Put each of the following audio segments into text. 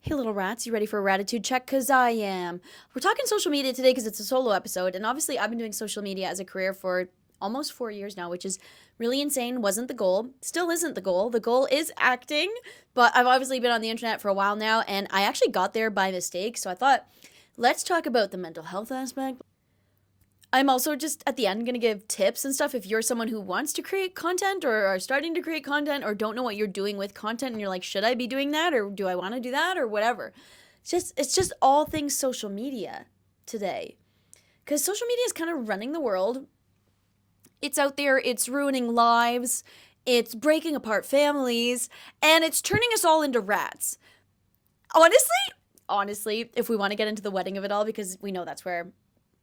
Hey, little rats, you ready for a Rattitude check? Because I am. We're talking social media today because it's a solo episode, and obviously, I've been doing social media as a career for almost 4 years now, which is really insane. Wasn't the goal, still isn't the goal. The goal is acting, but I've obviously been on the internet for a while now, and I actually got there by mistake. So I thought, let's talk about the mental health aspect. I'm also just at the end going to give tips and stuff if you're someone who wants to create content or are starting to create content or don't know what you're doing with content and you're like, should I be doing that or do I want to do that or whatever. It's just all things social media today. Cuz social media is kind of running the world. It's out there, it's ruining lives, it's breaking apart families, and it's turning us all into rats. Honestly, if we want to get into the wedding of it all because we know that's where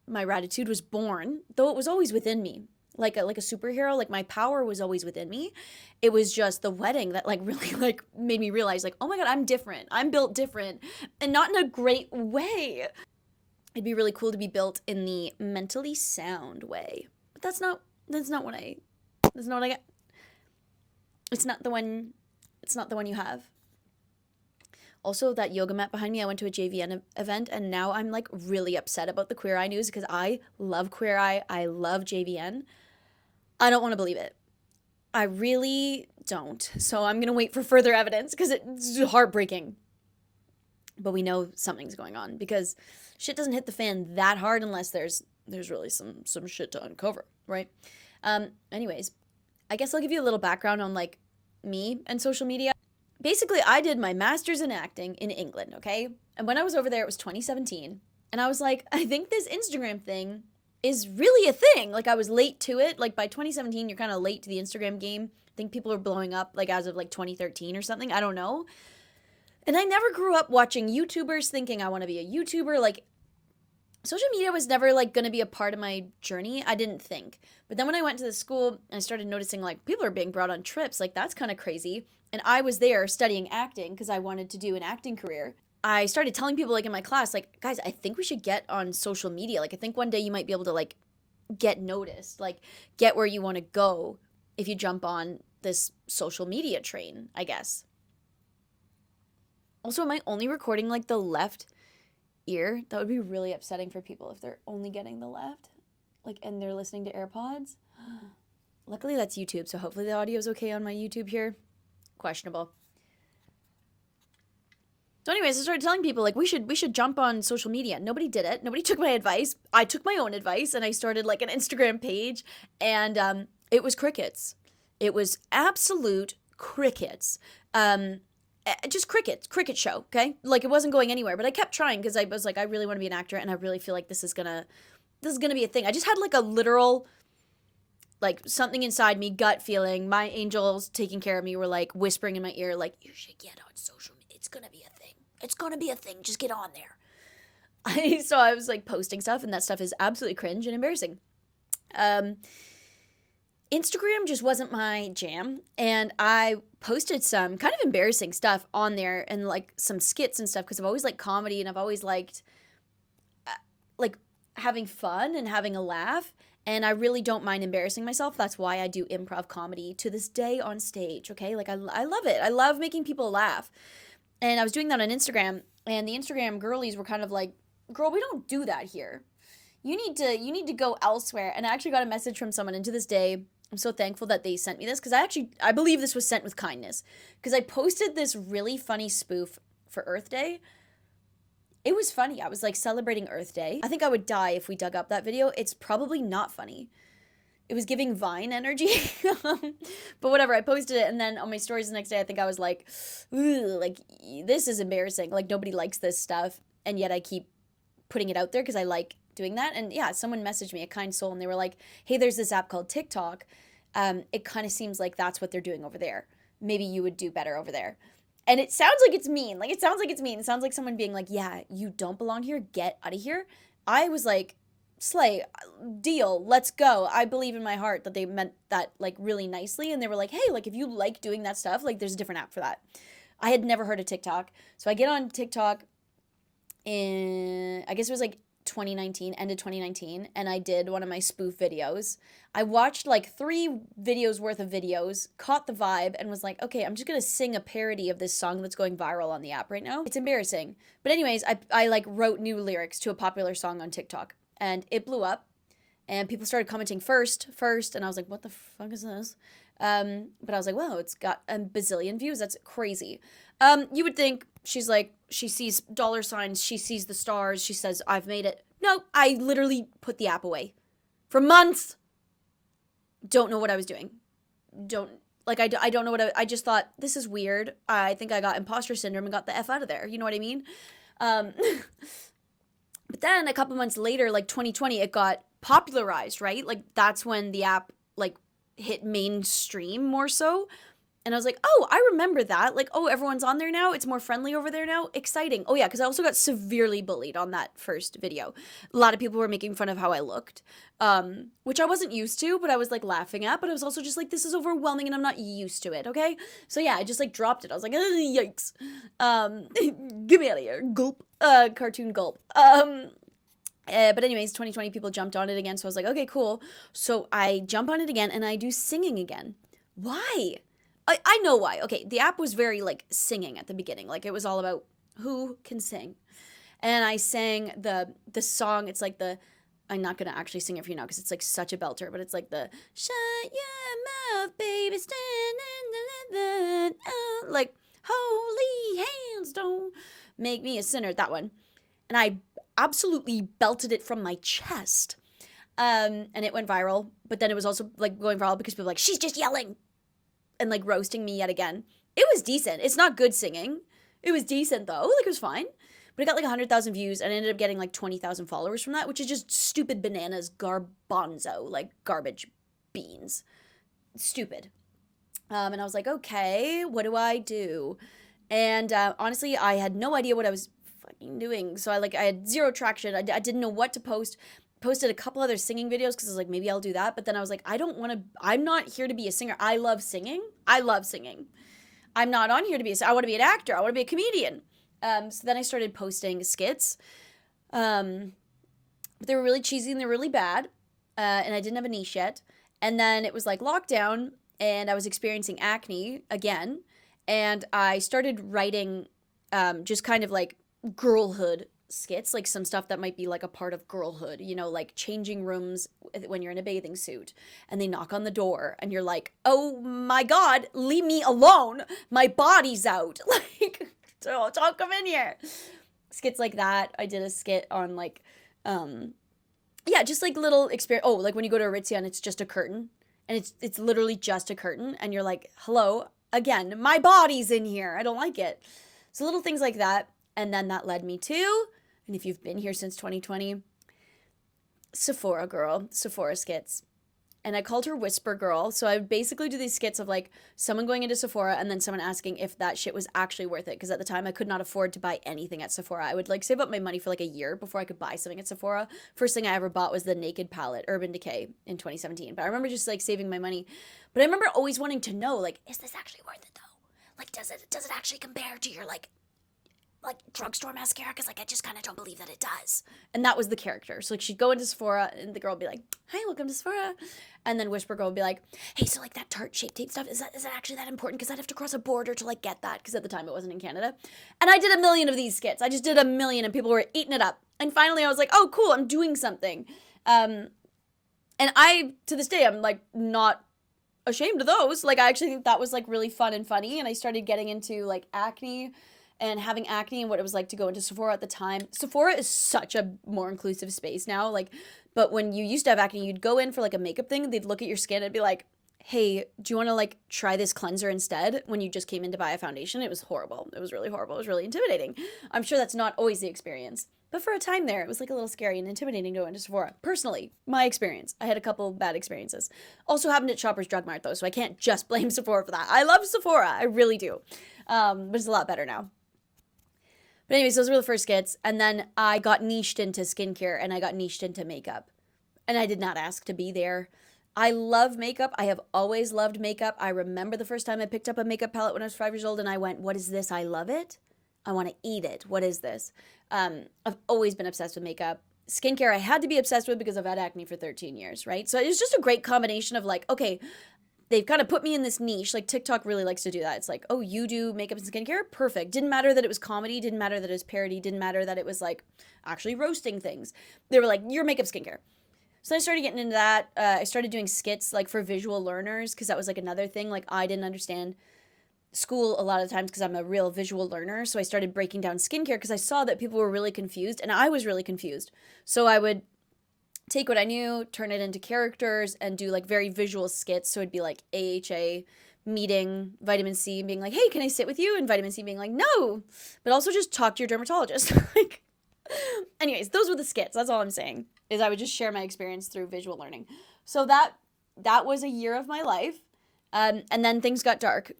my Rattitude was born, though it was always within me. Like a superhero, like my power was always within me. It was just the wedding that like really like made me realize like, oh my god, I'm different. I'm built different. And not in a great way. It'd be really cool to be built in the mentally sound way. But that's not what I got. It's not the one you have. Also, that yoga mat behind me, I went to a JVN event, and now I'm like really upset about the Queer Eye news because I love Queer Eye. I love JVN. I don't want to believe it. I really don't. So I'm going to wait for further evidence because it's heartbreaking. But we know something's going on because shit doesn't hit the fan that hard unless there's really some shit to uncover, right? Anyways, I guess I'll give you a little background on like me and social media. Basically, I did my master's in acting in England, okay? And when I was over there, it was 2017. And I was like, I think this Instagram thing is really a thing. Like, I was late to it. Like, by 2017, you're kind of late to the Instagram game. I think people are blowing up, like, as of, like, 2013 or something. I don't know. And I never grew up watching YouTubers thinking I want to be a YouTuber. Like, social media was never, like, going to be a part of my journey. I didn't think. But then when I went to the school and I started noticing, like, people are being brought on trips. Like, that's kind of crazy. And I was there studying acting because I wanted to do an acting career. I started telling people like in my class, like, guys, I think we should get on social media. Like, I think one day you might be able to like get noticed, like get where you want to go if you jump on this social media train, I guess. Also, am I only recording like the left ear? That would be really upsetting for people if they're only getting the left, like, and they're listening to AirPods. Luckily, that's YouTube, so hopefully the audio is okay on my YouTube here. Questionable. So anyways, I started telling people like we should jump on social media. Nobody did it. Nobody took my advice. I took my own advice and I started like an Instagram page and it was crickets. It was absolute crickets. Just crickets, cricket show, okay? Like it wasn't going anywhere, but I kept trying because I was like I really want to be an actor and I really feel like this is going to be a thing. I just had like a literal like something inside me, gut feeling, my angels taking care of me were like whispering in my ear, like, you should get on social media. It's going to be a thing. It's going to be a thing. Just get on there. So I was like posting stuff and that stuff is absolutely cringe and embarrassing. Instagram just wasn't my jam. And I posted some kind of embarrassing stuff on there and like some skits and stuff because I've always liked comedy and I've always liked like having fun and having a laugh. And I really don't mind embarrassing myself. That's why I do improv comedy to this day on stage, okay? Like, I love it. I love making people laugh. And I was doing that on Instagram, and the Instagram girlies were kind of like, girl, we don't do that here. You need to go elsewhere. And I actually got a message from someone, and to this day, I'm so thankful that they sent me this, because I believe this was sent with kindness. Because I posted this really funny spoof for Earth Day. It was funny. I was like celebrating Earth Day. I think I would die if we dug up that video. It's probably not funny. It was giving Vine energy. But whatever, I posted it and then on my stories the next day I think I was like, ooh, like this is embarrassing. Like nobody likes this stuff and yet I keep putting it out there because I like doing that. And yeah, someone messaged me, a kind soul, and they were like, hey, there's this app called TikTok. It kind of seems like that's what they're doing over there. Maybe you would do better over there. And it sounds like it's mean. Like, it sounds like it's mean. It sounds like someone being like, yeah, you don't belong here. Get out of here. I was like, slay, deal, let's go. I believe in my heart that they meant that, like, really nicely. And they were like, hey, like, if you like doing that stuff, like, there's a different app for that. I had never heard of TikTok. So I get on TikTok in, I guess it was like 2019, end of 2019, and I did one of my spoof videos. I watched like 3 videos worth of videos, caught the vibe, and was like, okay, I'm just gonna sing a parody of this song that's going viral on the app right now. It's embarrassing. But anyways, I like wrote new lyrics to a popular song on TikTok, and it blew up, and people started commenting first, and I was like, what the fuck is this? But I was like, whoa, it's got a bazillion views. That's crazy. You would think she's like, she sees dollar signs, she sees the stars, she says, I've made it. No, I literally put the app away for months. Don't know what I was doing. I don't know I just thought, this is weird. I think I got imposter syndrome and got the F out of there. You know what I mean? But then a couple months later, like 2020, it got popularized, right? Like that's when the app like hit mainstream more so. And I was like, oh, I remember that. Like, oh, everyone's on there now. It's more friendly over there now. Exciting. Oh, yeah, because I also got severely bullied on that first video. A lot of people were making fun of how I looked, which I wasn't used to, but I was, like, laughing at. But I was also just like, this is overwhelming, and I'm not used to it, okay? So, yeah, I just, like, dropped it. I was like, yikes. Get me out of here. Gulp. Cartoon gulp. But anyways, 2020 people jumped on it again, so I was like, okay, cool. So I jump on it again, and I do singing again. Why? I know why. Okay, the app was very, like, singing at the beginning. Like, it was all about who can sing. And I sang the song. It's like I'm not going to actually sing it for you now because it's, like, such a belter. But it's like the, shut your mouth, baby, stand in the out. Like, holy hands, don't make me a sinner. That one. And I absolutely belted it from my chest. And it went viral. But then it was also, like, going viral because people were like, she's just yelling. And like roasting me yet again. It was decent. It's not good singing. It was decent though. Like it was fine. But it got like 100,000 views and I ended up getting like 20,000 followers from that, which is just stupid bananas garbanzo, like garbage beans. Stupid. And I was like, okay, what do I do? And honestly, I had no idea what I was fucking doing. So I had zero traction. I didn't know what to post. Posted a couple other singing videos because I was like, maybe I'll do that. But then I was like, I'm not here to be a singer. I love singing. I'm not on here to be I want to be an actor. I want to be a comedian. So then I started posting skits. But they were really cheesy and they're really bad. And I didn't have a niche yet. And then it was like lockdown and I was experiencing acne again. And I started writing just kind of like girlhood skits, like some stuff that might be like a part of girlhood, you know, like changing rooms when you're in a bathing suit and they knock on the door and you're like, oh my God, leave me alone. My body's out. Like, don't come in here. Skits like that. I did a skit on like, just like little experience. Oh, like when you go to Aritzia and it's just a curtain and it's literally just a curtain and you're like, hello, again, my body's in here. I don't like it. So little things like that. And then that led me to, and if you've been here since 2020, Sephora skits. And I called her Whisper Girl. So I would basically do these skits of like someone going into Sephora and then someone asking if that shit was actually worth it. Because at the time I could not afford to buy anything at Sephora. I would like save up my money for like a year before I could buy something at Sephora. First thing I ever bought was the Naked palette, Urban Decay in 2017. But I remember just like saving my money. But I remember always wanting to know, like, is this actually worth it though? Like, does it actually compare to your like drugstore mascara? Because like I just kind of don't believe that it does. And that was the character. So like she'd go into Sephora and the girl would be like, hi, welcome to Sephora. And then Whisper Girl would be like, hey, so like that Tarte Shape Tape stuff, is that actually that important? Because I'd have to cross a border to like get that. Because at the time it wasn't in Canada. And I did a million of these skits. I just did a million and people were eating it up. And finally I was like, oh cool, I'm doing something. And I, to this day, I'm like not ashamed of those. Like I actually think that was like really fun and funny. And I started getting into like acne and having acne and what it was like to go into Sephora at the time. Sephora is such a more inclusive space now. Like, but when you used to have acne, you'd go in for like a makeup thing. They'd look at your skin and be like, hey, do you want to like try this cleanser instead when you just came in to buy a foundation? It was horrible. It was really horrible. It was really intimidating. I'm sure that's not always the experience. But for a time there, it was like a little scary and intimidating to go into Sephora. Personally, my experience. I had a couple bad experiences. Also happened at Shoppers Drug Mart though, so I can't just blame Sephora for that. I love Sephora. I really do. But it's a lot better now. But anyways, those were the first skits. And then I got niched into skincare and I got niched into makeup. And I did not ask to be there. I love makeup. I have always loved makeup. I remember the first time I picked up a makeup palette when I was 5 years old and I went, what is this? I love it. I want to eat it. What is this? I've always been obsessed with makeup. skincare I had to be obsessed with because I've had acne for 13 years, right? So it was just a great combination of like, okay, they've kind of put me in this niche. Like TikTok really likes to do that. It's like, oh, you do makeup and skincare? Perfect. Didn't matter that it was comedy, didn't matter that it was parody, didn't matter that it was like actually roasting things. They were like, your makeup skincare. So I started getting into that. I started doing skits like for visual learners because that was like another thing. Like I didn't understand school a lot of times because I'm a real visual learner. So I started breaking down skincare because I saw that people were really confused and I was really confused. So I would take what I knew, turn it into characters, and do like very visual skits. So it'd be like AHA meeting vitamin C and being like, hey, can I sit with you? And vitamin C being like, no, but also just talk to your dermatologist. Like, anyways, those were the skits. That's all I'm saying is I would just share my experience through visual learning. So that was a year of my life. And then things got dark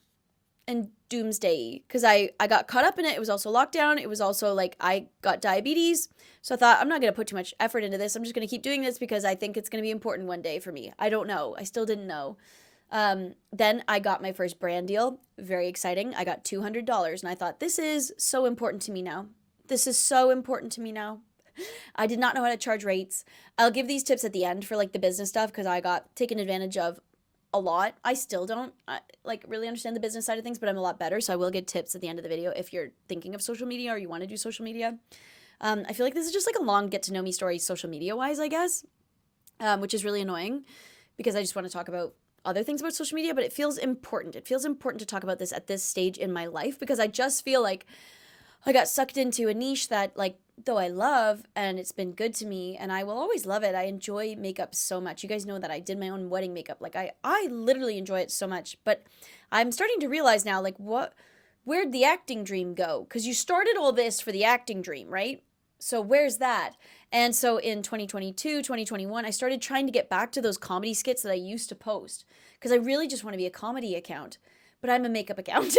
and doomsday because I got caught up in it. It was also lockdown. It was also like I got diabetes. So I thought I'm not going to put too much effort into this. I'm just going to keep doing this because I think it's going to be important one day for me. I don't know. I still didn't know. Then I got my first brand deal. Very exciting. I got $200 and I thought this is so important to me now. This is so important to me now. I did not know how to charge rates. I'll give these tips at the end for like the business stuff because I got taken advantage of a lot. I still don't like really understand the business side of things, but I'm a lot better. So I will get tips at the end of the video if you're thinking of social media or you want to do social media. I feel like this is just like a long get to know me story social media wise, I guess, which is really annoying because I just want to talk about other things about social media, but it feels important. It feels important to talk about this at this stage in my life because I just feel like I got sucked into a niche that like though I love and it's been good to me and I will always love it. I enjoy makeup so much. You guys know that I did my own wedding makeup. Like I literally enjoy it so much, but I'm starting to realize now like where'd the acting dream go? Cuz you started all this for the acting dream, right? So where's that? And so in 2022, 2021, I started trying to get back to those comedy skits that I used to post cuz I really just want to be a comedy account, but I'm a makeup account.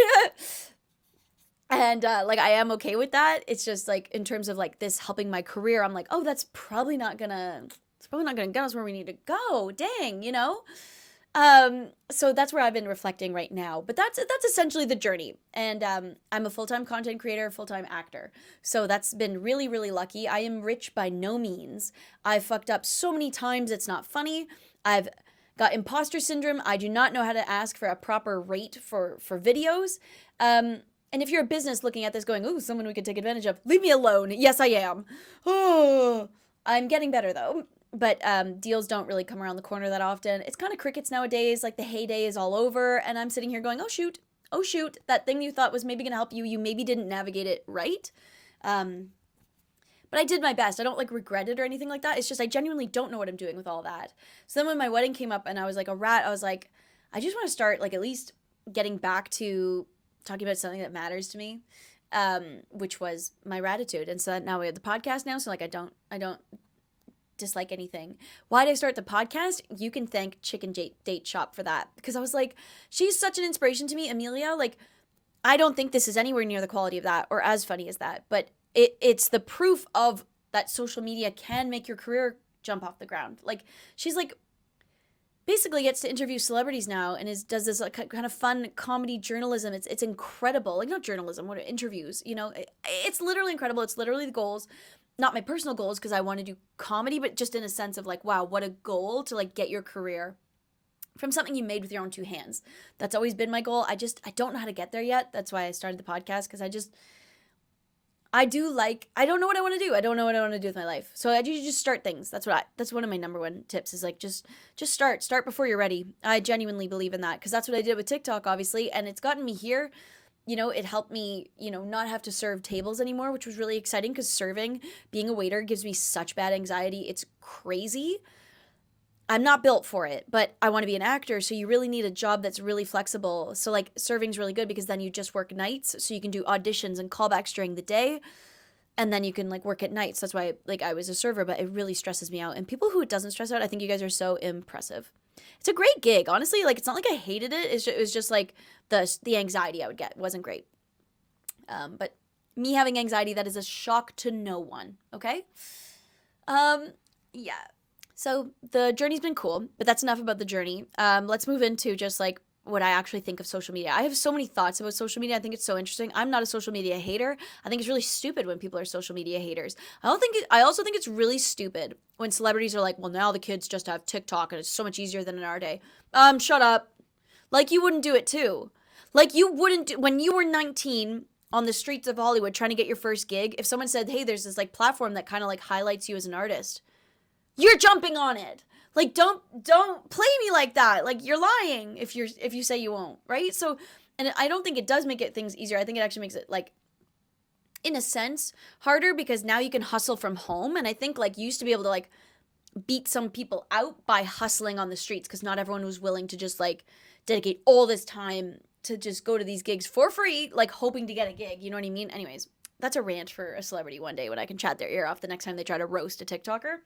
And like I am okay with that. It's just like in terms of like this helping my career, I'm like, oh, it's probably not gonna get us where we need to go. Dang, you know? So that's where I've been reflecting right now. But that's essentially the journey. And I'm a full-time content creator, full-time actor. So that's been really, really lucky. I am rich by no means. I've fucked up so many times it's not funny. I've got imposter syndrome. I do not know how to ask for a proper rate for videos. And if you're a business looking at this going, ooh, someone we could take advantage of, leave me alone. Yes, I am. Oh, I'm getting better though. But deals don't really come around the corner that often. It's kind of crickets nowadays. Like the heyday is all over. And I'm sitting here going, oh, shoot. Oh, shoot. That thing you thought was maybe going to help you, you maybe didn't navigate it right. But I did my best. I don't like regret it or anything like that. It's just I genuinely don't know what I'm doing with all that. So then when my wedding came up and I was like a rat, I was like, I just want to start like at least getting back to talking about something that matters to me, which was my Rattitude. And so now we have the podcast now. So like I don't dislike anything. Why did I start the podcast? You can thank Chicken Date Shop for that. Because I was like, she's such an inspiration to me, Amelia. Like, I don't think this is anywhere near the quality of that or as funny as that. But it's the proof of that social media can make your career jump off the ground. Like, she's like, basically gets to interview celebrities now and does this like kind of fun comedy journalism. It's incredible. Like not journalism, what interviews, you know, it's literally incredible. It's literally the goals, not my personal goals because I want to do comedy, but just in a sense of like, wow, what a goal to like get your career from something you made with your own two hands. That's always been my goal. I don't know how to get there yet. That's why I started the podcast because I don't know what I want to do. I don't know what I want to do with my life. So I do just start things. That's one of my number one tips is like, just start before you're ready. I genuinely believe in that because that's what I did with TikTok, obviously. And it's gotten me here. You know, it helped me, you know, not have to serve tables anymore, which was really exciting because being a waiter gives me such bad anxiety. It's crazy. I'm not built for it, but I want to be an actor. So you really need a job that's really flexible. So like serving's really good because then you just work nights. So you can do auditions and callbacks during the day. And then you can like work at nights. That's why like I was a server, but it really stresses me out. And people who it doesn't stress out, I think you guys are so impressive. It's a great gig. Honestly, like it's not like I hated it. It was just like the anxiety I would get wasn't great. But me having anxiety, that is a shock to no one. Okay. Yeah. So the journey's been cool, but that's enough about the journey. Let's move into just like what I actually think of social media. I have so many thoughts about social media. I think it's so interesting. I'm not a social media hater. I think it's really stupid when people are social media haters. I also think it's really stupid when celebrities are like, well, now the kids just have TikTok and it's so much easier than in our day. Shut up. Like, you wouldn't do it too. Like, you wouldn't when you were 19 on the streets of Hollywood trying to get your first gig, if someone said, hey, there's this like platform that kind of like highlights you as an artist, you're jumping on it. Like, don't play me like that. Like, you're lying if you say you won't, right? So, and I don't think it does make things easier. I think it actually makes it, like, in a sense, harder, because now you can hustle from home. And I think, like, you used to be able to, like, beat some people out by hustling on the streets, because not everyone was willing to just, like, dedicate all this time to just go to these gigs for free, like, hoping to get a gig. You know what I mean? Anyways, that's a rant for a celebrity one day when I can chat their ear off the next time they try to roast a TikToker.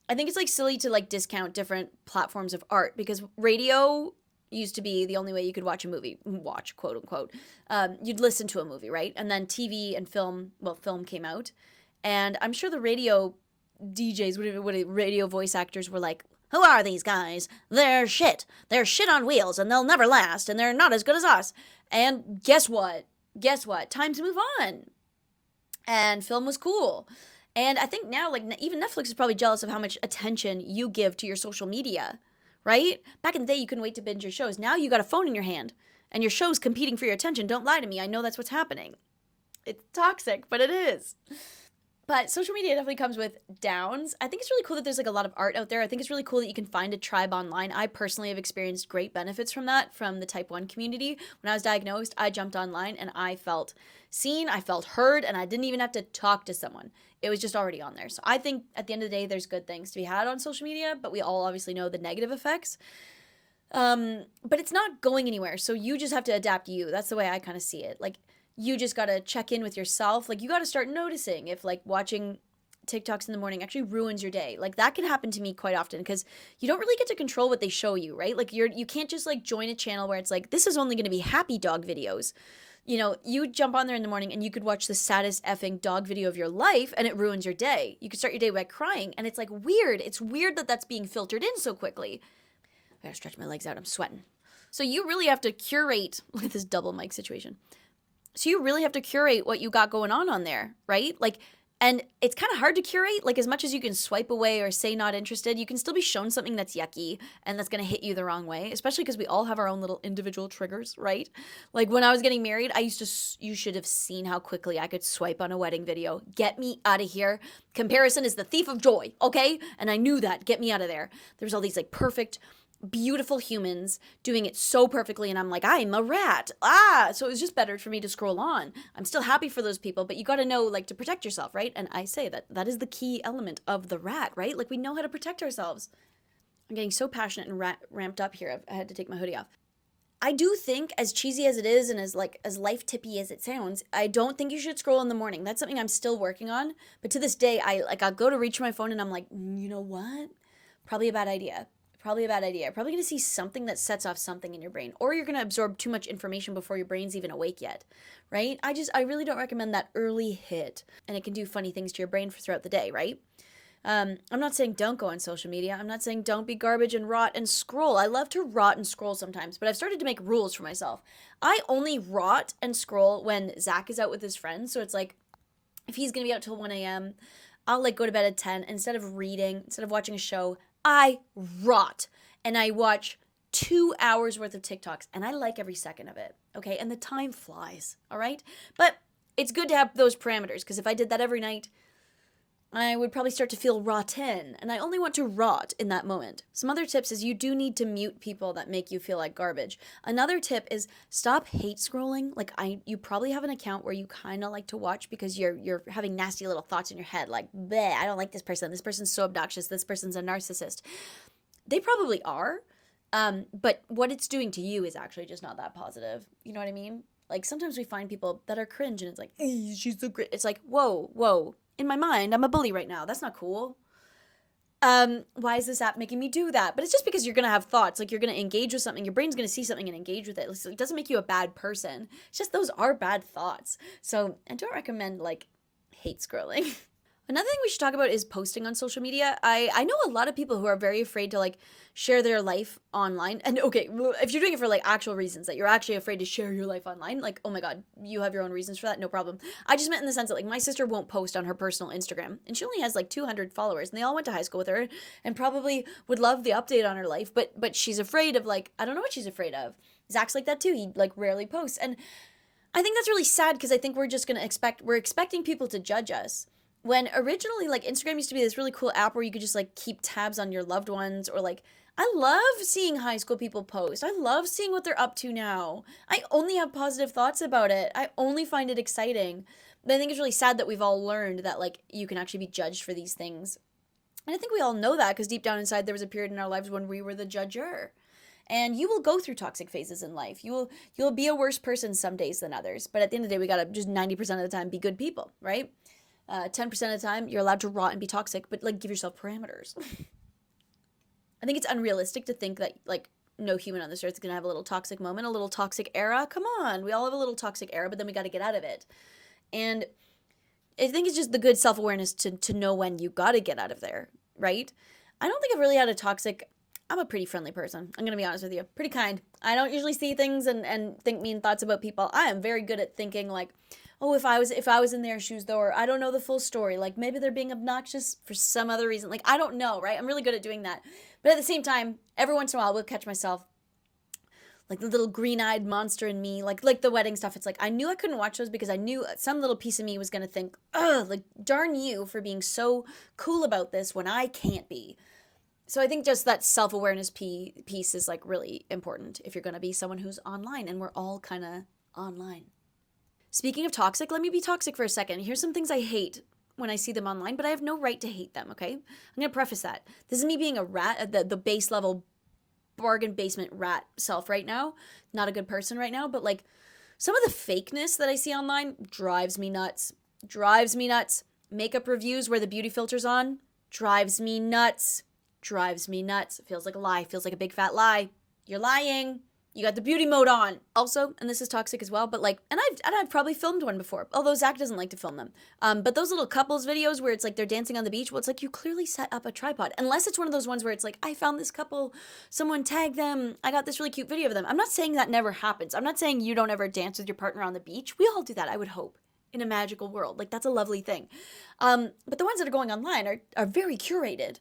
I think it's, like, silly to, like, discount different platforms of art, because radio used to be the only way you could watch a movie, quote unquote. You'd listen to a movie, right? And then TV and film came out. And I'm sure the radio DJs, what radio voice actors were like, who are these guys? They're shit. They're shit on wheels and they'll never last and they're not as good as us. And guess what? Times move on. And film was cool. And I think now, like, even Netflix is probably jealous of how much attention you give to your social media, right? Back in the day, you couldn't wait to binge your shows. Now you got a phone in your hand, and your show's competing for your attention. Don't lie to me. I know that's what's happening. It's toxic, but it is. But social media definitely comes with downs. I think it's really cool that there's, like, a lot of art out there. I think it's really cool that you can find a tribe online. I personally have experienced great benefits from that, from the type 1 community. When I was diagnosed, I jumped online and I felt seen, I felt heard, and I didn't even have to talk to someone. It was just already on there. So I think at the end of the day, there's good things to be had on social media, but we all obviously know the negative effects. But it's not going anywhere. So you just have to adapt you. That's the way I kind of see it. Like, you just got to check in with yourself. Like, you got to start noticing if, like, watching TikToks in the morning actually ruins your day. Like, that can happen to me quite often, because you don't really get to control what they show you, right? Like, you can't just, like, join a channel where it's like, this is only going to be happy dog videos. You know, you jump on there in the morning and you could watch the saddest effing dog video of your life and it ruins your day. You could start your day by crying, and it's, like, weird. It's weird that that's being filtered in so quickly. I gotta stretch my legs out. I'm sweating. So you really have to curate, look at this double mic situation. So you really have to curate what you got going on there, right? Like, and it's kind of hard to curate. Like, as much as you can swipe away or say not interested, you can still be shown something that's yucky and that's going to hit you the wrong way, especially because we all have our own little individual triggers, right? Like, when I was getting married, you should have seen how quickly I could swipe on a wedding video. Get me out of here. Comparison is the thief of joy, okay? And I knew that. Get me out of there. There's all these, like, perfect, beautiful humans doing it so perfectly, and I'm like, I'm a rat. So it was just better for me to scroll on. I'm still happy for those people, but you got to know, like, to protect yourself, right? And I say that is the key element of the rat, right? Like, we know how to protect ourselves. I'm getting so passionate and ramped up here. I had to take my hoodie off. I do think, as cheesy as it is and as life tippy as it sounds, I don't think you should scroll in the morning. That's something I'm still working on. But to this day, I'll go to reach for my phone and I'm like, you know what? Probably a bad idea. Probably going to see something that sets off something in your brain, or you're going to absorb too much information before your brain's even awake yet, right? I really don't recommend that early hit, and it can do funny things to your brain throughout the day, right? I'm not saying don't go on social media. I'm not saying don't be garbage and rot and scroll. I love to rot and scroll sometimes, but I've started to make rules for myself. I only rot and scroll when Zach is out with his friends, so it's like, if he's going to be out till 1 a.m., I'll, like, go to bed at 10. Instead of watching a show, I rot and I watch 2 hours worth of TikToks, and I like every second of it, okay? And the time flies, all right? But it's good to have those parameters, because if I did that every night, I would probably start to feel rotten, and I only want to rot in that moment. Some other tips is you do need to mute people that make you feel like garbage. Another tip is stop hate scrolling. Like, you probably have an account where you kind of like to watch because you're having nasty little thoughts in your head, like, bleh, I don't like this person. This person's so obnoxious. This person's a narcissist. They probably are, but what it's doing to you is actually just not that positive. You know what I mean? Like, sometimes we find people that are cringe, and it's like, she's so great. It's like, whoa. In my mind, I'm a bully right now. That's not cool. Why is this app making me do that? But it's just because you're going to have thoughts. Like, you're going to engage with something. Your brain's going to see something and engage with it. So it doesn't make you a bad person. It's just those are bad thoughts. So I don't recommend, like, hate scrolling. Another thing we should talk about is posting on social media. I know a lot of people who are very afraid to like share their life online. And okay, if you're doing it for like actual reasons that you're actually afraid to share your life online, like oh my god, you have your own reasons for that, no problem. I just meant in the sense that like my sister won't post on her personal Instagram, and she only has like 200 followers, and they all went to high school with her, and probably would love the update on her life, but she's afraid of like I don't know what she's afraid of. Zach's like that too. He like rarely posts, and I think that's really sad because I think we're just gonna we're expecting people to judge us. When originally, like Instagram used to be this really cool app where you could just like keep tabs on your loved ones, or like I love seeing high school people post. I love seeing what they're up to now. I only have positive thoughts about it. I only find it exciting. But I think it's really sad that we've all learned that like you can actually be judged for these things. And I think we all know that because deep down inside there was a period in our lives when we were the judger. And you will go through toxic phases in life. You'll be a worse person some days than others. But at the end of the day, we gotta just 90% of the time be good people, right? 10% of the time you're allowed to rot and be toxic, but like give yourself parameters. I think it's unrealistic to think that like no human on this earth is gonna have a little toxic moment, a little toxic era. Come on, we all have a little toxic era, but then we got to get out of it. And I think it's just the good self-awareness to know when you got to get out of there, right? I don't think I've really had a toxic. I'm a pretty friendly person. I'm going to be honest with you. Pretty kind. I don't usually see things and think mean thoughts about people. I am very good at thinking like, oh, if I was in their shoes though, or I don't know the full story. Like maybe they're being obnoxious for some other reason. Like I don't know, right? I'm really good at doing that. But at the same time, every once in a while, I will catch myself like the little green-eyed monster in me, like the wedding stuff. It's like I knew I couldn't watch those because I knew some little piece of me was gonna think, ugh, like darn you for being so cool about this when I can't be. So I think just that self-awareness piece is like really important if you're gonna be someone who's online, and we're all kind of online. Speaking of toxic, let me be toxic for a second. Here's some things I hate when I see them online, but I have no right to hate them, okay? I'm gonna preface that. This is me being a rat at the base level bargain basement rat self right now. Not a good person right now, but like some of the fakeness that I see online drives me nuts. Drives me nuts. Makeup reviews where the beauty filter's on drives me nuts. Drives me nuts. Feels like a lie. Feels like a big fat lie. You're lying. You got the beauty mode on. Also, and this is toxic as well, but like, and I've probably filmed one before, although Zach doesn't like to film them. But those little couples videos where it's like they're dancing on the beach, well, it's like you clearly set up a tripod. Unless it's one of those ones where it's like, I found this couple, someone tagged them, I got this really cute video of them. I'm not saying that never happens. I'm not saying you don't ever dance with your partner on the beach. We all do that, I would hope, in a magical world. Like, that's a lovely thing. But the ones that are going online are very curated.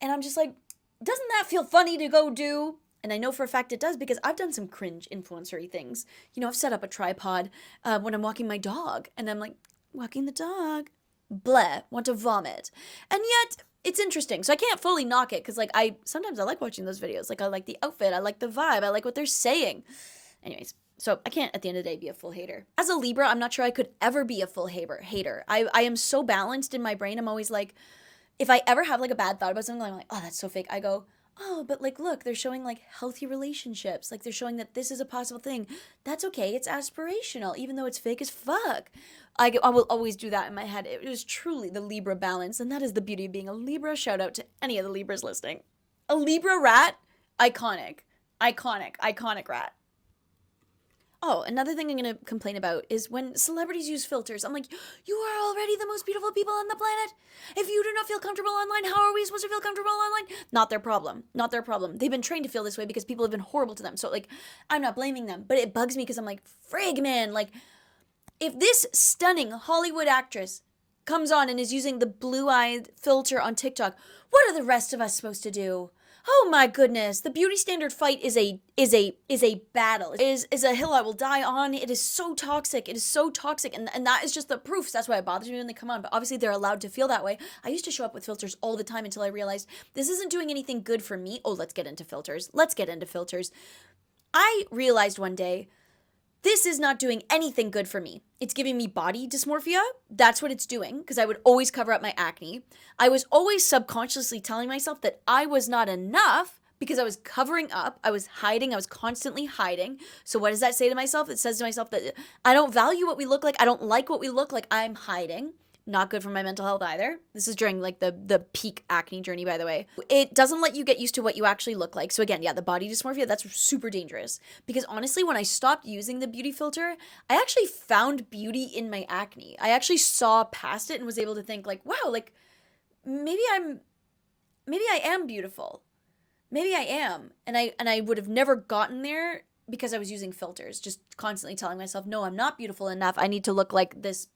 And I'm just like, doesn't that feel funny to go do? And I know for a fact it does because I've done some cringe influencery things. You know, I've set up a tripod when I'm walking my dog, and I'm like, walking the dog. Bleh, want to vomit. And yet, it's interesting. So I can't fully knock it because like sometimes I like watching those videos. Like I like the outfit, I like the vibe, I like what they're saying. Anyways, so I can't at the end of the day be a full hater. As a Libra, I'm not sure I could ever be a full hater. I am so balanced in my brain. I'm always like, if I ever have like a bad thought about something, I'm like, oh, that's so fake. I go, oh, but like, look, they're showing like healthy relationships. Like they're showing that this is a possible thing. That's okay. It's aspirational, even though it's fake as fuck. I will always do that in my head. It is truly the Libra balance. And that is the beauty of being a Libra. Shout out to any of the Libras listening. A Libra rat, iconic, iconic, iconic rat. Oh, another thing I'm going to complain about is when celebrities use filters. I'm like, you are already the most beautiful people on the planet. If you do not feel comfortable online, how are we supposed to feel comfortable online? Not their problem. Not their problem. They've been trained to feel this way because people have been horrible to them. So, like, I'm not blaming them. But it bugs me because I'm like, frig, man. Like, if this stunning Hollywood actress comes on and is using the blue-eyed filter on TikTok, what are the rest of us supposed to do? Oh my goodness, the beauty standard fight is a battle. It is a hill I will die on. It is so toxic. It is so toxic. And that is just the proof. That's why it bothers me when they come on. But obviously they're allowed to feel that way. I used to show up with filters all the time until I realized this isn't doing anything good for me. Oh, let's get into filters. Let's get into filters. I realized one day, this is not doing anything good for me. It's giving me body dysmorphia. That's what it's doing, because I would always cover up my acne. I was always subconsciously telling myself that I was not enough because I was covering up. I was hiding. I was constantly hiding. So what does that say to myself? It says to myself that I don't value what we look like. I don't like what we look like. I'm hiding. Not good for my mental health either. This is during like the peak acne journey, by the way. It doesn't let you get used to what you actually look like. So again, yeah, the body dysmorphia, that's super dangerous. Because honestly, when I stopped using the beauty filter, I actually found beauty in my acne. I actually saw past it and was able to think like, wow, like maybe I am beautiful. Maybe I am. And I would have never gotten there because I was using filters, just constantly telling myself, no, I'm not beautiful enough. I need to look like this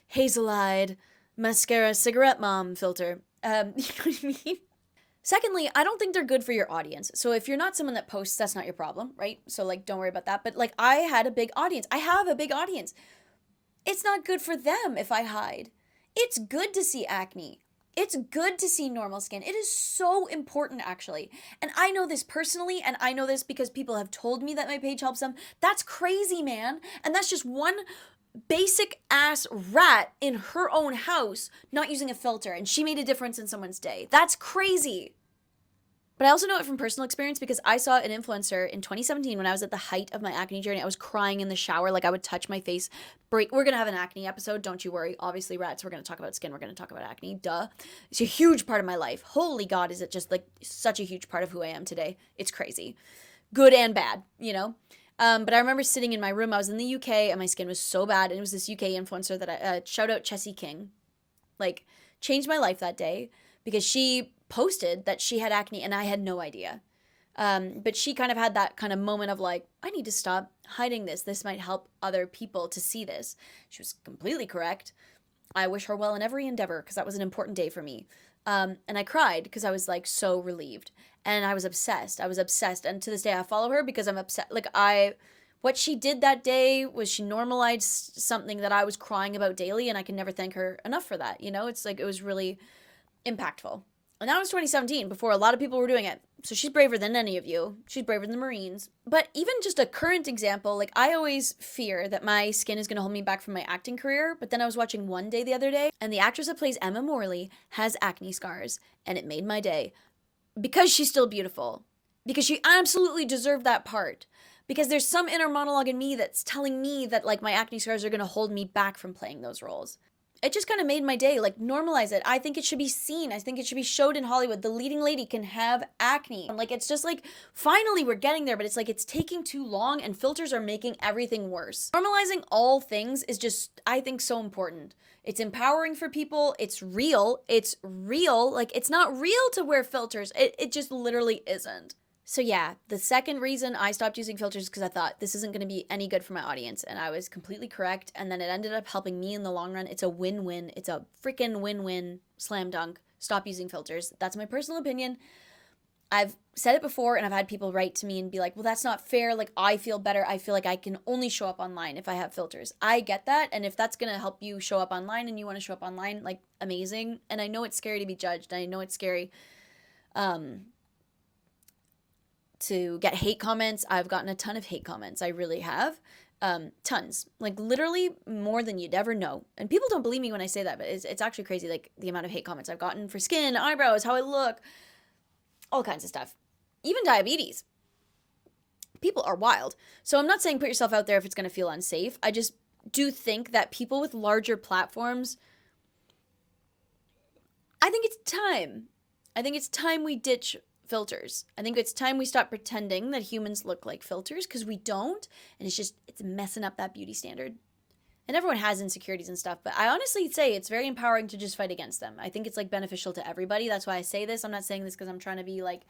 hazel-eyed mascara cigarette mom filter. You know what I mean? Secondly, I don't think they're good for your audience. So if you're not someone that posts, that's not your problem, right? So like, don't worry about that. But like, I had a big audience. I have a big audience. It's not good for them if I hide. It's good to see acne. It's good to see normal skin. It is so important, actually. And I know this personally, and I know this because people have told me that my page helps them. That's crazy, man. And that's just one basic ass rat in her own house not using a filter, and she made a difference in someone's day. That's crazy. But I also know it from personal experience because I saw an influencer in 2017 when I was at the height of my acne journey. I was crying in the shower, like I would touch my face. We're going to have an acne episode, don't you worry. Obviously, rats, we're going to talk about skin, we're going to talk about acne, duh. It's a huge part of my life. Holy God, is it just like such a huge part of who I am today. It's crazy. Good and bad, you know? But I remember sitting in my room. I was in the UK and my skin was so bad. And it was this UK influencer that shout out Chessie King, like changed my life that day because she posted that she had acne and I had no idea. But she kind of had that kind of moment of like, I need to stop hiding this. This might help other people to see this. She was completely correct. I wish her well in every endeavor because that was an important day for me. And I cried because I was like so relieved. And I was obsessed. And to this day, I follow her because I'm upset. What she did that day was she normalized something that I was crying about daily. And I can never thank her enough for that. You know, it's like, it was really impactful. And that was 2017 before a lot of people were doing it. So she's braver than any of you. She's braver than the Marines. But even just a current example, like I always fear that my skin is going to hold me back from my acting career. But then I was watching One Day the other day, and the actress that plays Emma Morley has acne scars. And it made my day. Because she's still beautiful. Because she absolutely deserved that part. Because there's some inner monologue in me that's telling me that like my acne scars are going to hold me back from playing those roles. It just kind of made my day, like normalize it. I think it should be seen. I think it should be showed in Hollywood. The leading lady can have acne. Like, it's just like, finally we're getting there, but it's like, it's taking too long and filters are making everything worse. Normalizing all things is just, I think, so important. It's empowering for people. It's real. Like, it's not real to wear filters. It just literally isn't. So yeah, the second reason I stopped using filters is because I thought this isn't going to be any good for my audience. And I was completely correct. And then it ended up helping me in the long run. It's a win-win. It's a freaking win-win, slam dunk. Stop using filters. That's my personal opinion. I've said it before and I've had people write to me and be like, well, that's not fair. Like, I feel better. I feel like I can only show up online if I have filters. I get that. And if that's going to help you show up online and you want to show up online, like, amazing. And I know it's scary to be judged. I know it's scary, to get hate comments. I've gotten a ton of hate comments. I really have. Tons. Like, literally more than you'd ever know. And people don't believe me when I say that, but it's actually crazy, like, the amount of hate comments I've gotten for skin, eyebrows, how I look, all kinds of stuff. Even diabetes. People are wild. So I'm not saying put yourself out there if it's going to feel unsafe. I just do think that people with larger platforms, I think it's time. I think it's time we ditch filters. I think it's time we stop pretending that humans look like filters, because we don't, and it's messing up that beauty standard. And everyone has insecurities and stuff, but I honestly say it's very empowering to just fight against them. I think it's like beneficial to everybody. That's why I say this. I'm not saying this because I'm trying to be like,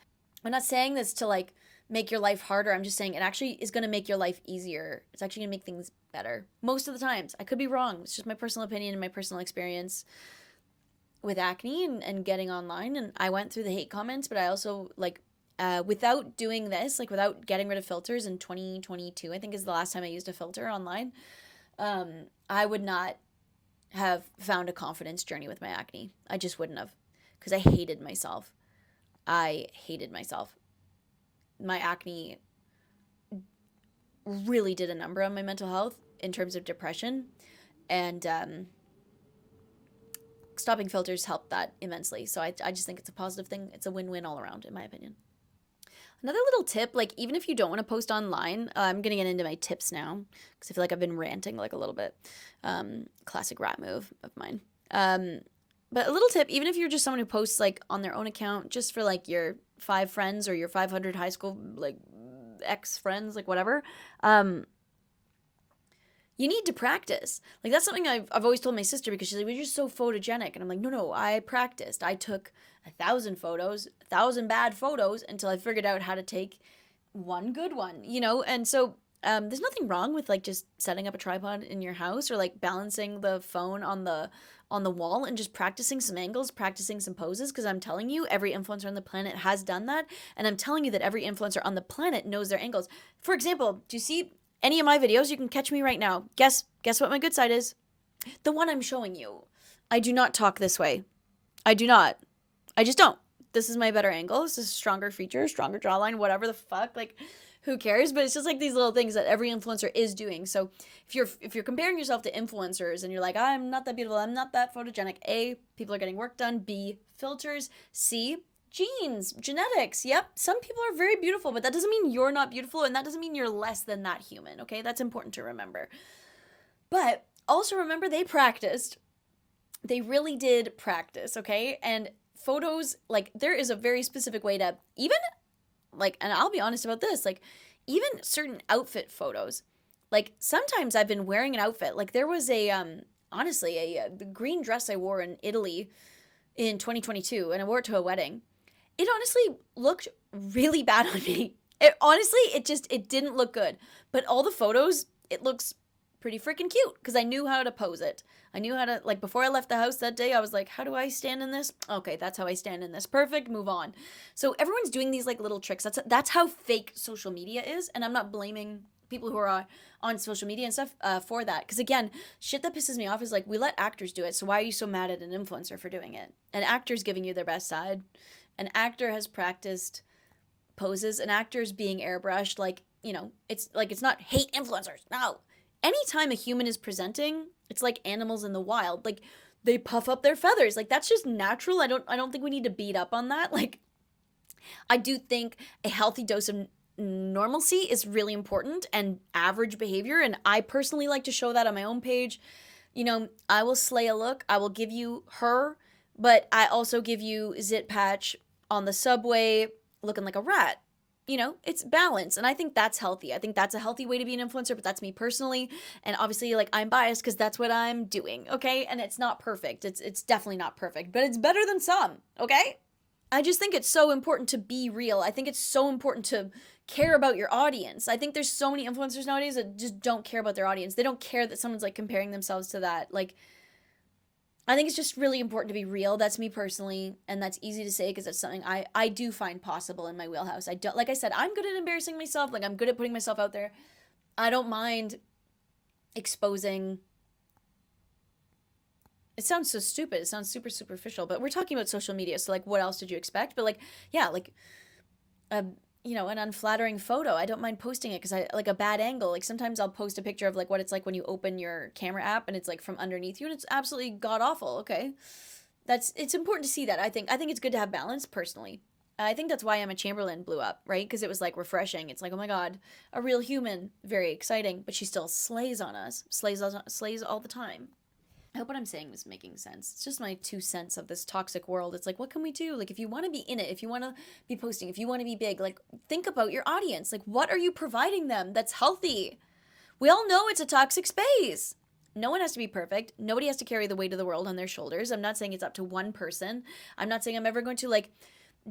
I'm not saying this to like make your life harder. I'm just saying it actually is going to make your life easier. It's actually going to make things better most of the times. I could be wrong. It's just my personal opinion and my personal experience with acne and getting online. And I went through the hate comments, but I also like, without doing this, like without getting rid of filters in 2022, I think is the last time I used a filter online, I would not have found a confidence journey with my acne. I just wouldn't have, because I hated myself. My acne really did a number on my mental health in terms of depression, and stopping filters helped that immensely. So I just think it's a positive thing. It's a win-win all around, in my opinion. Another little tip, like even if you don't want to post online, I'm gonna get into my tips now because I feel like I've been ranting like a little bit. Classic rat move of mine. But a little tip, even if you're just someone who posts like on their own account, just for like your 5 friends or your 500 high school like ex friends, like whatever, you need to practice. Like that's something I've always told my sister because she's like, well, you're just so photogenic. And I'm like, no, I practiced. I took 1,000 photos, 1,000 bad photos until I figured out how to take one good one, you know? And so there's nothing wrong with like just setting up a tripod in your house or like balancing the phone on the wall and just practicing some angles, practicing some poses, because I'm telling you, every influencer on the planet has done that. And I'm telling you that every influencer on the planet knows their angles. For example, do you see any of my videos? You can catch me right now. Guess what my good side is? The one I'm showing you. I do not talk this way. I do not. I just don't. This is my better angle. This is stronger feature, stronger jawline, whatever the fuck. Like, who cares? But it's just like these little things that every influencer is doing. So if you're comparing yourself to influencers and you're like, I'm not that beautiful, I'm not that photogenic. A, people are getting work done. B, filters. C, genes, genetics. Yep, some people are very beautiful, but that doesn't mean you're not beautiful, and that doesn't mean you're less than that human. Okay, that's important to remember. But also remember, they practiced. They really did practice. Okay, and photos, like there is a very specific way to even like, and I'll be honest about this, like even certain outfit photos, like sometimes I've been wearing an outfit, like there was a honestly a green dress I wore in Italy in 2022 and I wore it to a wedding. It honestly looked really bad on me. It didn't look good, but all the photos, it looks pretty freaking cute because I knew how to pose it. I knew how to, like, before I left the house that day, I was like, how do I stand in this? Okay, that's how I stand in this. Perfect, move on. So everyone's doing these, like, little tricks. That's how fake social media is, and I'm not blaming people who are on social media and stuff for that. Because, again, shit that pisses me off is, like, we let actors do it, so why are you so mad at an influencer for doing it? An actor's giving you their best side. An actor has practiced poses. An actor's being airbrushed. Like, you know, it's not hate influencers. No. Anytime a human is presenting, it's like animals in the wild. Like, they puff up their feathers. Like, that's just natural. I don't think we need to beat up on that. Like, I do think a healthy dose of normalcy is really important and average behavior. And I personally like to show that on my own page. You know, I will slay a look. I will give you her, but I also give you zit patch on the subway looking like a rat. You know, it's balance. And I think that's healthy. I think that's a healthy way to be an influencer, but that's me personally. And obviously, like, I'm biased because that's what I'm doing, okay? And it's not perfect. It's definitely not perfect, but it's better than some, okay? I just think it's so important to be real. I think it's so important to care about your audience. I think there's so many influencers nowadays that just don't care about their audience. They don't care that someone's, like, comparing themselves to that. Like, I think it's just really important to be real. That's me personally, and that's easy to say because it's something I do find possible in my wheelhouse. I don't, like I said, I'm good at embarrassing myself. Like, I'm good at putting myself out there. I don't mind exposing. It sounds so stupid. It sounds super superficial, but we're talking about social media. So, like, what else did you expect? But, like, yeah, like, you know, an unflattering photo. I don't mind posting it because I like a bad angle. Like sometimes I'll post a picture of like what it's like when you open your camera app and it's like from underneath you and it's absolutely god awful. Okay. It's important to see that. I think it's good to have balance personally. I think that's why Emma Chamberlain blew up, right? Because it was like refreshing. It's like, oh my God, a real human, very exciting, but she still slays on us, slays all the time. I hope what I'm saying is making sense. It's just my 2 cents of this toxic world. It's like, what can we do? Like, if you want to be in it, if you want to be posting, if you want to be big, like, think about your audience. Like, what are you providing them that's healthy? We all know it's a toxic space. No one has to be perfect. Nobody has to carry the weight of the world on their shoulders. I'm not saying it's up to one person. I'm not saying I'm ever going to, like,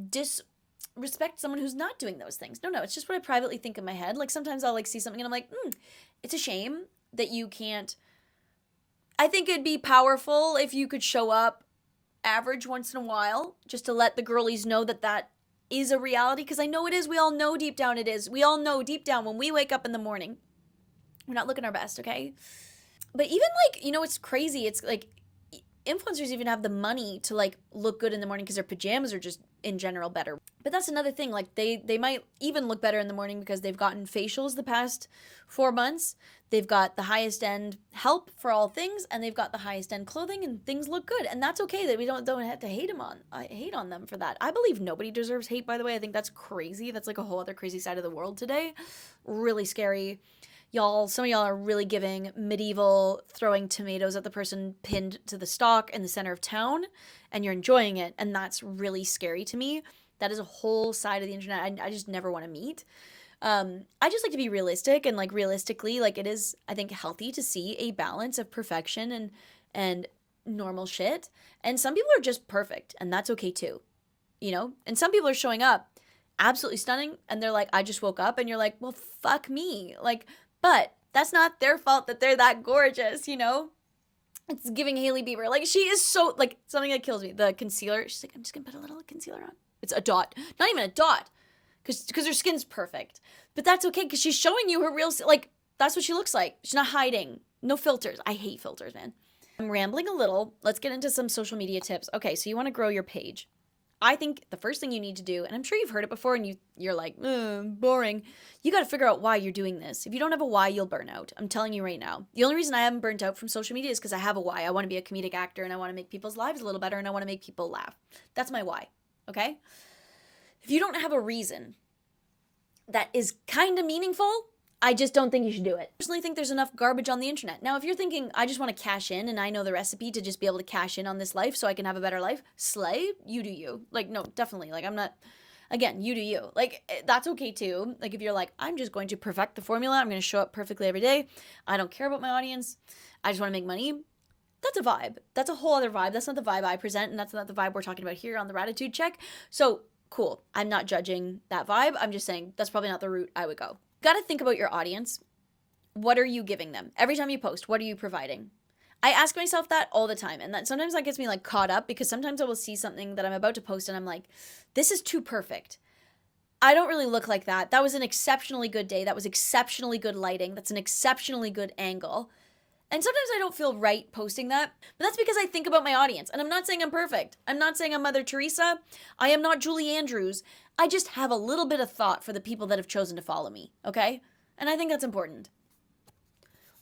disrespect someone who's not doing those things. No, it's just what I privately think in my head. Like, sometimes I'll, like, see something and I'm like, it's a shame that you can't. I think it'd be powerful if you could show up average once in a while just to let the girlies know that that is a reality. Because I know it is. We all know deep down it is. We all know deep down when we wake up in the morning, we're not looking our best, okay? But even like, you know, it's crazy. It's like influencers even have the money to like look good in the morning because their pajamas are just in general better. But that's another thing. Like they might even look better in the morning because they've gotten facials the past 4 months. They've got the highest end help for all things, and they've got the highest end clothing, and things look good. And that's okay. That we don't have to hate them on. I hate on them for that. I believe nobody deserves hate. By the way, I think that's crazy. That's like a whole other crazy side of the world today. Really scary. Y'all, some of y'all are really giving medieval throwing tomatoes at the person pinned to the stalk in the center of town, and you're enjoying it, and that's really scary to me. That is a whole side of the internet I just never want to meet. I just like to be realistic, and like realistically, like it is, I think, healthy to see a balance of perfection and normal shit. And some people are just perfect, and that's okay too, you know? And some people are showing up absolutely stunning, and they're like, I just woke up, and you're like, well, fuck me. Like, but that's not their fault that they're that gorgeous, you know? It's giving Hailey Bieber. Like, she is so, like, something that kills me. The concealer, she's like, I'm just gonna put a little concealer on. It's a dot. Not even a dot. Because her skin's perfect. But that's okay, because she's showing you her real, like, that's what she looks like. She's not hiding. No filters. I hate filters, man. I'm rambling a little. Let's get into some social media tips. Okay, so you want to grow your page. I think the first thing you need to do, and I'm sure you've heard it before and you're like, boring. You got to figure out why you're doing this. If you don't have a why, you'll burn out. I'm telling you right now. The only reason I haven't burnt out from social media is because I have a why. I want to be a comedic actor, and I want to make people's lives a little better, and I want to make people laugh. That's my why, okay? If you don't have a reason that is kind of meaningful, I just don't think you should do it. I personally think there's enough garbage on the internet. Now, if you're thinking, I just want to cash in and I know the recipe to just be able to cash in on this life so I can have a better life, slay, you do you. Like, no, definitely. Like, I'm not, again, you do you. Like, that's okay too. Like, if you're like, I'm just going to perfect the formula, I'm going to show up perfectly every day, I don't care about my audience, I just want to make money, that's a vibe. That's a whole other vibe. That's not the vibe I present, and that's not the vibe we're talking about here on the Rattitude check. So, cool. I'm not judging that vibe. I'm just saying that's probably not the route I would go. Got to think about your audience. What are you giving them? Every time you post, what are you providing? I ask myself that all the time, and that sometimes that gets me like caught up, because sometimes I will see something that I'm about to post and I'm like, this is too perfect. I don't really look like that. That was an exceptionally good day. That was exceptionally good lighting. That's an exceptionally good angle. And sometimes I don't feel right posting that, but that's because I think about my audience. And I'm not saying I'm perfect. I'm not saying I'm Mother Teresa. I am not Julie Andrews. I just have a little bit of thought for the people that have chosen to follow me, okay? And I think that's important.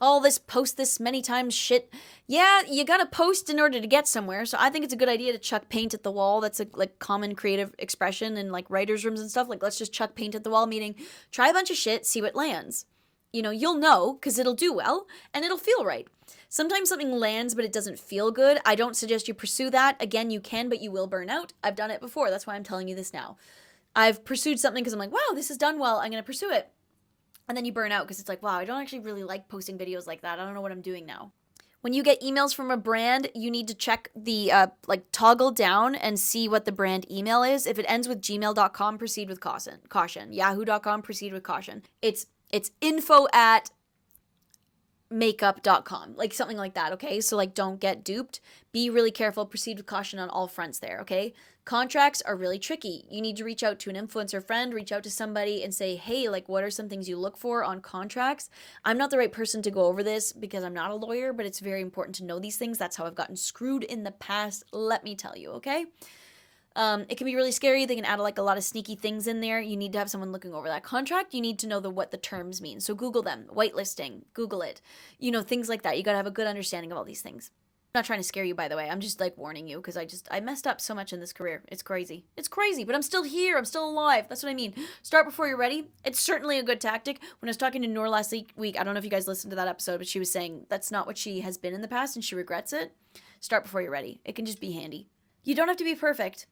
All this post this many times shit. Yeah, you gotta post in order to get somewhere. So I think it's a good idea to chuck paint at the wall. That's a like common creative expression in like writers' rooms and stuff. Like, let's just chuck paint at the wall, meaning try a bunch of shit, see what lands. You know, you'll know because it'll do well and it'll feel right. Sometimes something lands, but it doesn't feel good. I don't suggest you pursue that. Again, you can, but you will burn out. I've done it before. That's why I'm telling you this now. I've pursued something because I'm like, wow, this is done well. I'm going to pursue it. And then you burn out because it's like, wow, I don't actually really like posting videos like that. I don't know what I'm doing now. When you get emails from a brand, you need to check the, toggle down and see what the brand email is. If it ends with gmail.com, proceed with caution. Yahoo.com, proceed with caution. It's info@makeup.com, like something like that, okay? So like, don't get duped. Be really careful. Proceed with caution on all fronts there, okay? Contracts are really tricky. You need to reach out to an influencer friend, reach out to somebody and say, hey, like, what are some things you look for on contracts? I'm not the right person to go over this because I'm not a lawyer, but it's very important to know these things. That's how I've gotten screwed in the past, let me tell you, okay? It can be really scary. They can add like a lot of sneaky things in there. You need to have someone looking over that contract. You need to know what the terms mean. So Google them. Whitelisting. Google it. You know, things like that. You got to have a good understanding of all these things. I'm not trying to scare you, by the way. I'm just like warning you because I messed up so much in this career. It's crazy. It's crazy, but I'm still here. I'm still alive. That's what I mean. Start before you're ready. It's certainly a good tactic. When I was talking to Noor last week, I don't know if you guys listened to that episode, but she was saying that's not what she has been in the past and she regrets it. Start before you're ready. It can just be handy. You don't have to be perfect.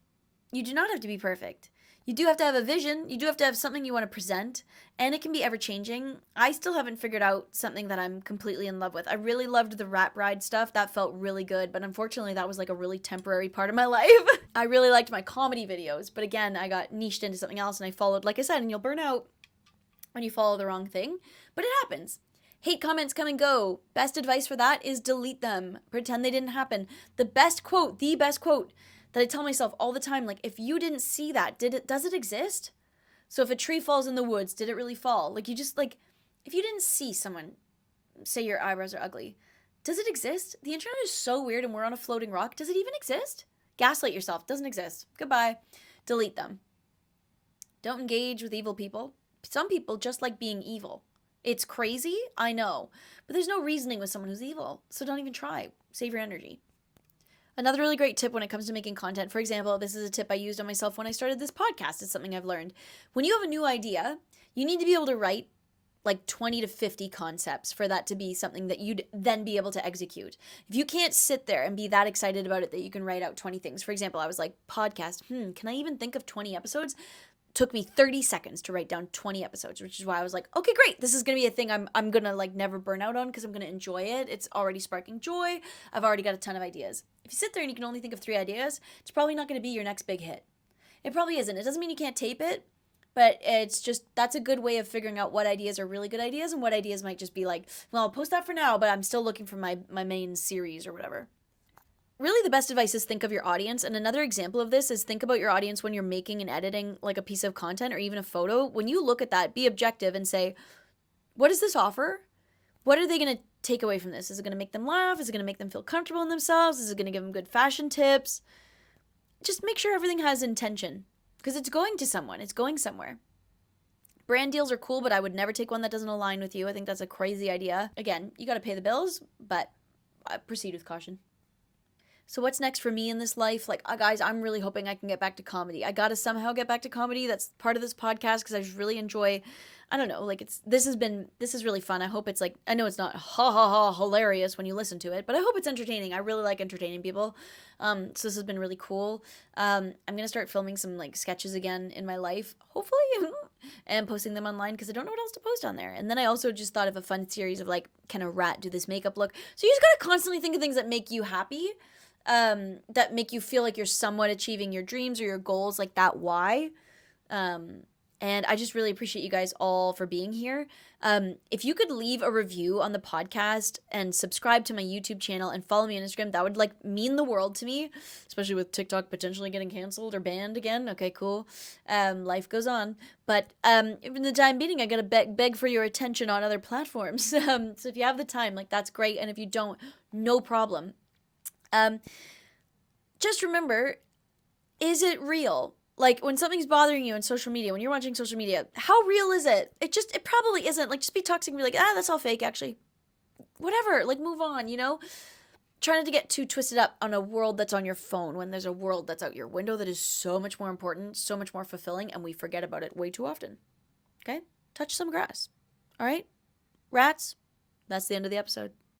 You do not have to be perfect. You do have to have a vision. You do have to have something you want to present, and it can be ever-changing. I still haven't figured out something that I'm completely in love with. I really loved the Rat Bride stuff. That felt really good, but unfortunately, that was like a really temporary part of my life. I really liked my comedy videos, but again, I got niched into something else, and I followed, like I said, and you'll burn out when you follow the wrong thing, but it happens. Hate comments come and go. Best advice for that is delete them. Pretend they didn't happen. The best quote that I tell myself all the time, like, if you didn't see that, does it exist? So if a tree falls in the woods, did it really fall? Like, you just, like, if you didn't see someone say your eyebrows are ugly, does it exist? The internet is so weird and we're on a floating rock. Does it even exist? Gaslight yourself. Doesn't exist. Goodbye. Delete them. Don't engage with evil people. Some people just like being evil. It's crazy, I know, but there's no reasoning with someone who's evil, so don't even try. Save your energy. Another really great tip when it comes to making content, for example, this is a tip I used on myself when I started this podcast. It's something I've learned. When you have a new idea, you need to be able to write like 20 to 50 concepts for that to be something that you'd then be able to execute. If you can't sit there and be that excited about it that you can write out 20 things. For example, I was like, podcast, can I even think of 20 episodes? Took me 30 seconds to write down 20 episodes, which is why I was like, okay, great. This is going to be a thing I'm going to like never burn out on because I'm going to enjoy it. It's already sparking joy. I've already got a ton of ideas. If you sit there and you can only think of 3 ideas, it's probably not going to be your next big hit. It probably isn't. It doesn't mean you can't tape it, but it's just, that's a good way of figuring out what ideas are really good ideas and what ideas might just be like, well, I'll post that for now, but I'm still looking for my main series or whatever. Really, the best advice is think of your audience. And another example of this is think about your audience when you're making and editing like a piece of content or even a photo. When you look at that, be objective and say, what does this offer? What are they going to take away from this? Is it going to make them laugh? Is it going to make them feel comfortable in themselves? Is it going to give them good fashion tips? Just make sure everything has intention because it's going to someone. It's going somewhere. Brand deals are cool, but I would never take one that doesn't align with you. I think that's a crazy idea. Again, you got to pay the bills, but proceed with caution. So what's next for me in this life? Like, guys, I'm really hoping I can get back to comedy. I got to somehow get back to comedy. That's part of this podcast because I just really enjoy, I don't know, like this is really fun. I hope it's like, I know it's not ha ha ha hilarious when you listen to it, but I hope it's entertaining. I really like entertaining people. So this has been really cool. I'm going to start filming some like sketches again in my life, hopefully, and posting them online because I don't know what else to post on there. And then I also just thought of a fun series of like, can a rat do this makeup look? So you just got to constantly think of things that make you happy. That make you feel like you're somewhat achieving your dreams or your goals, like that why. And I just really appreciate you guys all for being here. If you could leave a review on the podcast and subscribe to my YouTube channel and follow me on Instagram, that would like mean the world to me, especially with TikTok potentially getting canceled or banned again. Okay, cool. Life goes on. But in the time being, I gotta beg for your attention on other platforms. So if you have the time, like that's great. And if you don't, no problem. Just remember, is it real? Like when something's bothering you on social media, when you're watching social media, how real is it? It probably isn't. Like just be toxic and be like, that's all fake actually. Whatever, like move on, you know? Try not to get too twisted up on a world that's on your phone when there's a world that's out your window that is so much more important, so much more fulfilling, and we forget about it way too often. Okay? Touch some grass. All right? Rats, that's the end of the episode.